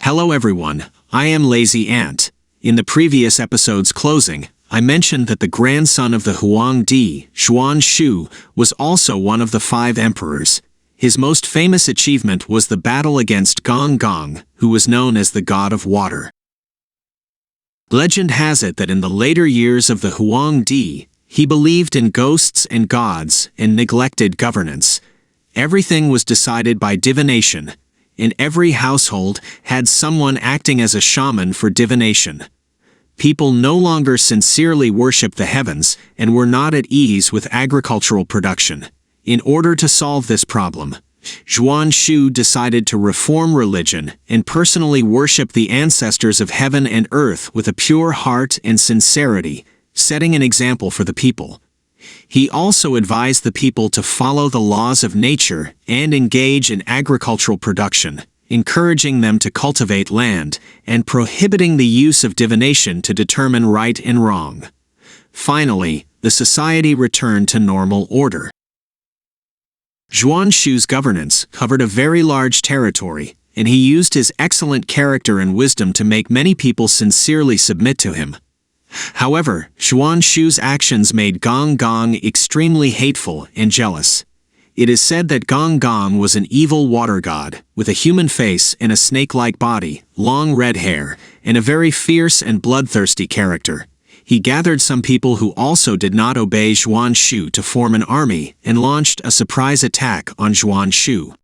Hello everyone, I am Lazy Ant. In the previous episode's closing, I mentioned that the grandson of the Huang Zhuan Xu, was also one of the 5 emperors. His most famous achievement was the battle against Gong Gong, who was known as the god of water. Legend has it that in the later years of the Huang he believed in ghosts and gods and neglected governance. Everything was decided by divination, and every household had someone acting as a shaman for divination. People no longer sincerely worshipped the heavens and were not at ease with agricultural production. In order to solve this problem, Zhuan Xu decided to reform religion and personally worship the ancestors of heaven and earth with a pure heart and sincerity, setting an example for the people. He also advised the people to follow the laws of nature and engage in agricultural production, encouraging them to cultivate land and prohibiting the use of divination to determine right and wrong. Finally, the society returned to normal order. Zhuan Xu's governance covered a very large territory, and he used his excellent character and wisdom to make many people sincerely submit to him. However, Zhuan Xu's actions made Gong Gong extremely hateful and jealous. It is said that Gong Gong was an evil water god, with a human face and a snake-like body, long red hair, and a very fierce and bloodthirsty character. He gathered some people who also did not obey Zhuan Xu to form an army and launched a surprise attack on Zhuan Xu.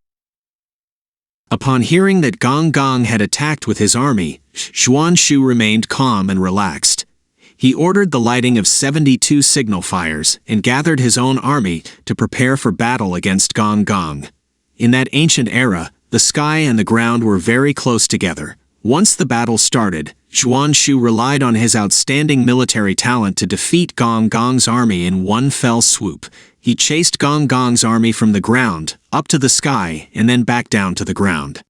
Upon hearing that Gong Gong had attacked with his army, Zhuan Xu remained calm and relaxed. He ordered the lighting of 72 signal fires and gathered his own army to prepare for battle against Gong Gong. In that ancient era, the sky and the ground were very close together. Once the battle started, Zhuan Xu relied on his outstanding military talent to defeat Gong Gong's army in one fell swoop. He chased Gong Gong's army from the ground, up to the sky, and then back down to the ground.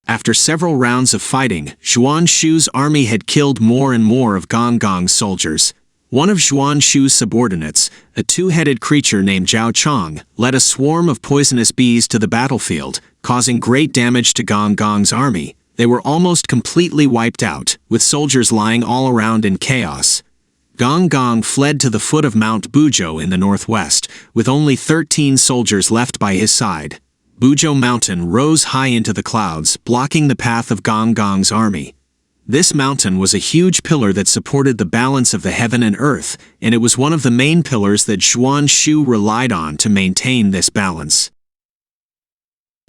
After several rounds of fighting, Zhuan Xu's army had killed more and more of Gong Gong's soldiers. One of Zhuan Xu's subordinates, a 2-headed creature named Zhao Chong, led a swarm of poisonous bees to the battlefield, causing great damage to Gong Gong's army. They were almost completely wiped out, with soldiers lying all around in chaos. Gong Gong fled to the foot of Mount Buzhou in the northwest, with only 13 soldiers left by his side. Buzhou Mountain rose high into the clouds, blocking the path of Gong Gong's army. This mountain was a huge pillar that supported the balance of the heaven and earth, and it was one of the main pillars that Zhuan Xu relied on to maintain this balance.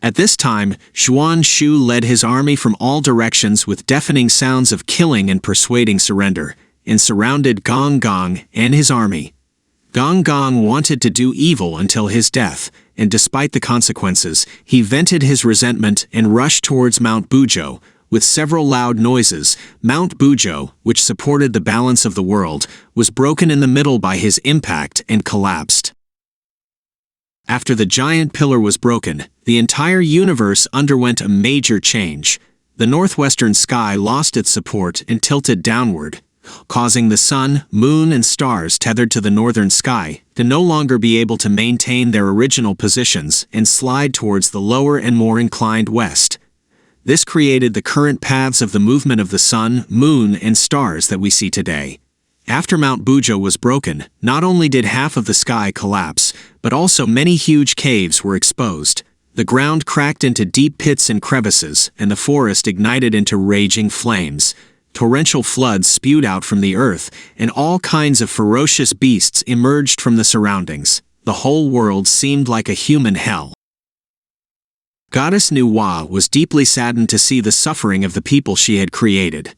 At this time, Zhuan Xu led his army from all directions with deafening sounds of killing and persuading surrender, and surrounded Gong Gong and his army. Gong Gong wanted to do evil until his death, and despite the consequences, he vented his resentment and rushed towards Mount Buzhou. With several loud noises, Mount Buzhou, which supported the balance of the world, was broken in the middle by his impact and collapsed. After the giant pillar was broken, the entire universe underwent a major change. The northwestern sky lost its support and tilted downward, causing the sun, moon, and stars tethered to the northern sky to no longer be able to maintain their original positions and slide towards the lower and more inclined west. This created the current paths of the movement of the sun, moon, and stars that we see today. After Mount Buzhou was broken, not only did half of the sky collapse, but also many huge caves were exposed. The ground cracked into deep pits and crevices, and the forest ignited into raging flames. Torrential floods spewed out from the earth, and all kinds of ferocious beasts emerged from the surroundings. The whole world seemed like a human hell. Goddess Nuwa was deeply saddened to see the suffering of the people she had created,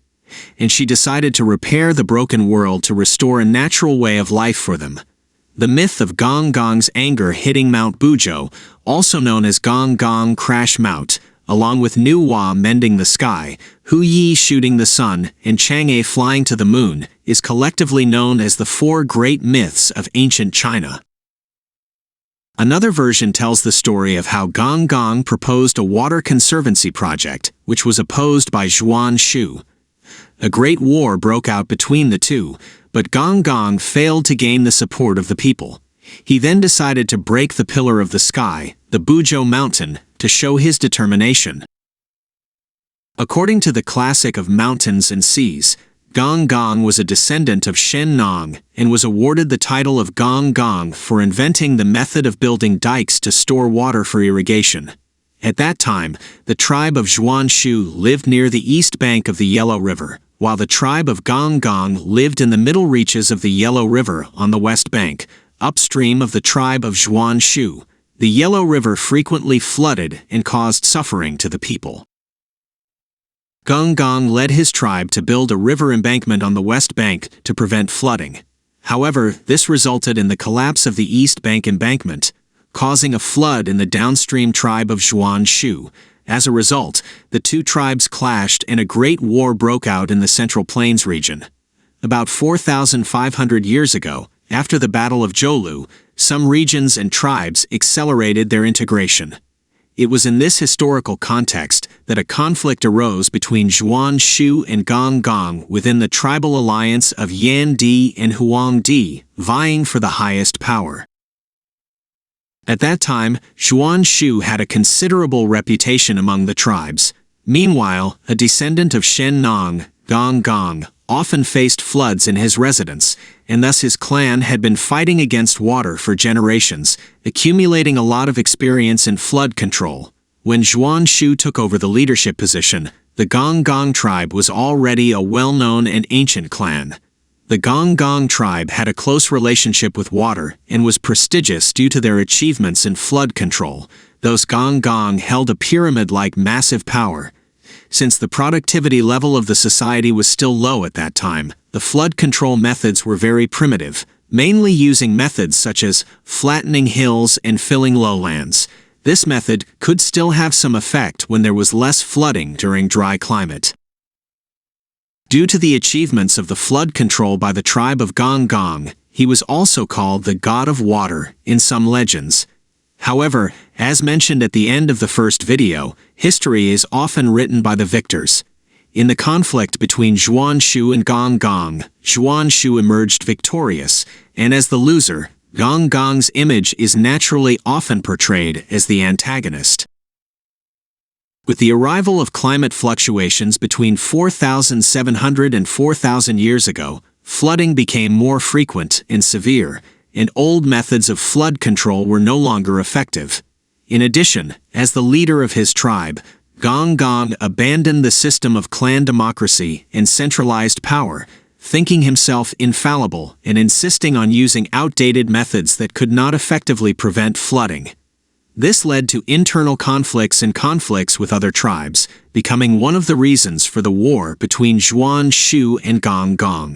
and she decided to repair the broken world to restore a natural way of life for them. The myth of Gong Gong's anger hitting Mount Buzhou, also known as Gong Gong Crash Mount, along with Nuwa mending the sky, Hu Yi shooting the sun, and Chang'e flying to the moon, is collectively known as the 4 great myths of ancient China. Another version tells the story of how Gong Gong proposed a water conservancy project, which was opposed by Zhuan Xu. A great war broke out between the two, but Gong Gong failed to gain the support of the people. He then decided to break the pillar of the sky, the Buzhou mountain, to show his determination. According to the classic of mountains and seas, Gong Gong was a descendant of Shen Nong and was awarded the title of Gong Gong for inventing the method of building dikes to store water for irrigation. At that time, the tribe of Zhuan Xu lived near the east bank of the Yellow River, while the tribe of Gong Gong lived in the middle reaches of the Yellow River on the west bank, upstream of the tribe of Zhuan Xu. The Yellow River frequently flooded and caused suffering to the people. Gong Gong led his tribe to build a river embankment on the west bank to prevent flooding. However, this resulted in the collapse of the east bank embankment, causing a flood in the downstream tribe of Zhuan Xu. As a result, the two tribes clashed and a great war broke out in the Central Plains region. About 4,500 years ago, after the Battle of Zhou, some regions and tribes accelerated their integration. It was in this historical context that a conflict arose between Zhuan Xu and Gong Gong within the tribal alliance of Yan Di and Huang Di, vying for the highest power. At that time, Zhuan Xu had a considerable reputation among the tribes. Meanwhile, a descendant of Shen Nong, Gong Gong, often faced floods in his residence, and thus his clan had been fighting against water for generations, accumulating a lot of experience in flood control. When Zhuan Xu took over the leadership position, the Gong Gong tribe was already a well-known and ancient clan. The Gong Gong tribe had a close relationship with water and was prestigious due to their achievements in flood control. Those Gong Gong held a pyramid-like massive power. Since the productivity level of the society was still low at that time, the flood control methods were very primitive, mainly using methods such as flattening hills and filling lowlands. This method could still have some effect when there was less flooding during dry climate. Due to the achievements of the flood control by the tribe of Gong Gong, he was also called the God of Water in some legends. However, as mentioned at the end of the first video, history is often written by the victors. In the conflict between Zhuan Xu and Gong Gong, Zhuan Xu emerged victorious, and as the loser, Gong Gong's image is naturally often portrayed as the antagonist. With the arrival of climate fluctuations between 4,700 and 4,000 years ago, flooding became more frequent and severe, and old methods of flood control were no longer effective. In addition, as the leader of his tribe, Gong Gong abandoned the system of clan democracy and centralized power, thinking himself infallible and insisting on using outdated methods that could not effectively prevent flooding. This led to internal conflicts and conflicts with other tribes, becoming one of the reasons for the war between Zhuan Xu and Gong Gong.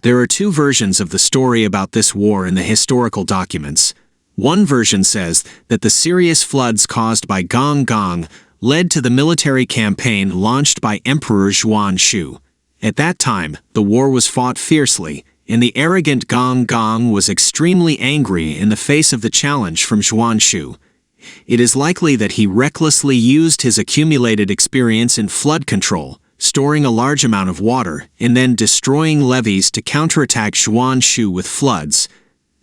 There are two versions of the story about this war in the historical documents. One version says that the serious floods caused by Gong Gong led to the military campaign launched by Emperor Zhuan Xu. At that time, the war was fought fiercely, and the arrogant Gong Gong was extremely angry in the face of the challenge from Zhuan Xu. It is likely that he recklessly used his accumulated experience in flood control, storing a large amount of water, and then destroying levees to counterattack Zhuan Xu with floods.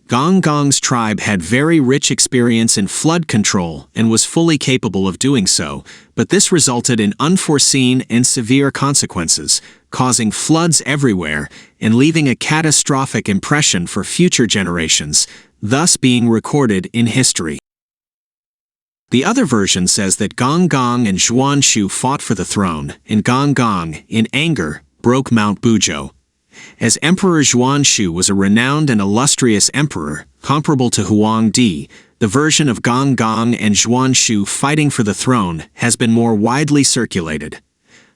Gong Gong's tribe had very rich experience in flood control and was fully capable of doing so, but this resulted in unforeseen and severe consequences, causing floods everywhere and leaving a catastrophic impression for future generations, thus being recorded in history. The other version says that Gong Gong and Zhuan Xu fought for the throne, and Gong Gong, in anger, broke Mount Buzhou. As Emperor Zhuan Xu was a renowned and illustrious emperor, comparable to Huang Di, the version of Gong Gong and Zhuan Xu fighting for the throne has been more widely circulated.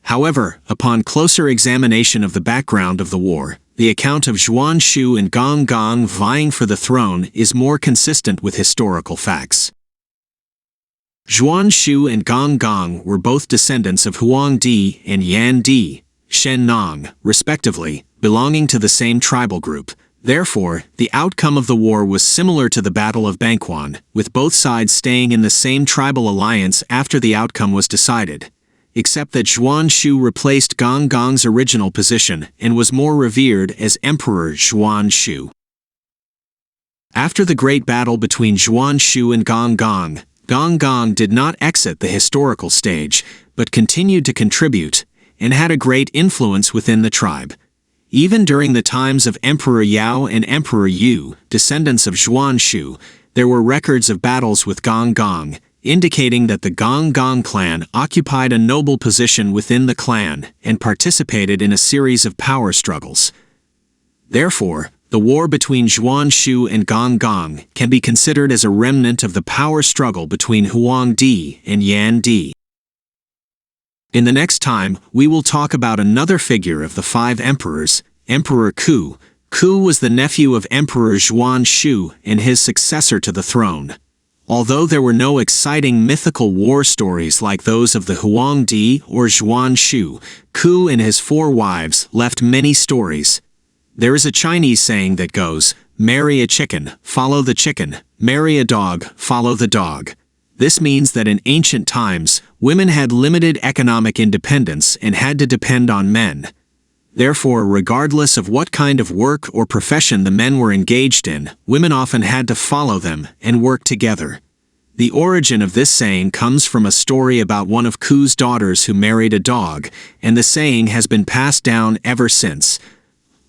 However, upon closer examination of the background of the war, the account of Zhuan Xu and Gong Gong vying for the throne is more consistent with historical facts. Zhuan Xu and Gong Gong were both descendants of Huang Di and Yan Di, Shen Nong, respectively, belonging to the same tribal group. Therefore, the outcome of the war was similar to the Battle of Bangquan, with both sides staying in the same tribal alliance after the outcome was decided. Except that Zhuan Xu replaced Gong Gong's original position and was more revered as Emperor Zhuan Xu. After the great battle between Zhuan Xu and Gong Gong, Gong Gong did not exit the historical stage, but continued to contribute, and had a great influence within the tribe. Even during the times of Emperor Yao and Emperor Yu, descendants of Zhuan Xu, there were records of battles with Gong Gong, indicating that the Gong Gong clan occupied a noble position within the clan and participated in a series of power struggles. Therefore, the war between Zhuan Xu and Gong Gong can be considered as a remnant of the power struggle between Huang Di and Yan Di. In the next time, we will talk about another figure of the five emperors, Emperor Ku. Ku was the nephew of Emperor Zhuan Xu and his successor to the throne. Although there were no exciting mythical war stories like those of the Huang Di or Zhuan Xu, Ku and his 4 wives left many stories. There is a Chinese saying that goes, "Marry a chicken, follow the chicken, marry a dog, follow the dog." This means that in ancient times, women had limited economic independence and had to depend on men. Therefore, regardless of what kind of work or profession the men were engaged in, women often had to follow them and work together. The origin of this saying comes from a story about one of Ku's daughters who married a dog, and the saying has been passed down ever since.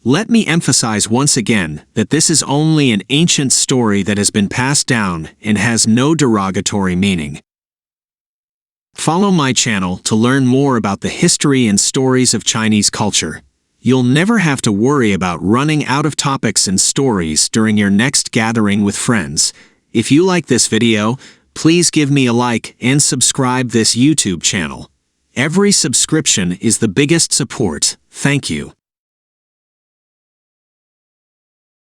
Let me emphasize once again that this is only an ancient story that has been passed down and has no derogatory meaning. Follow my channel to learn more about the history and stories of Chinese culture. You'll never have to worry about running out of topics and stories during your next gathering with friends. If you like this video, please give me a like and subscribe this YouTube channel. Every subscription is the biggest support. Thank you.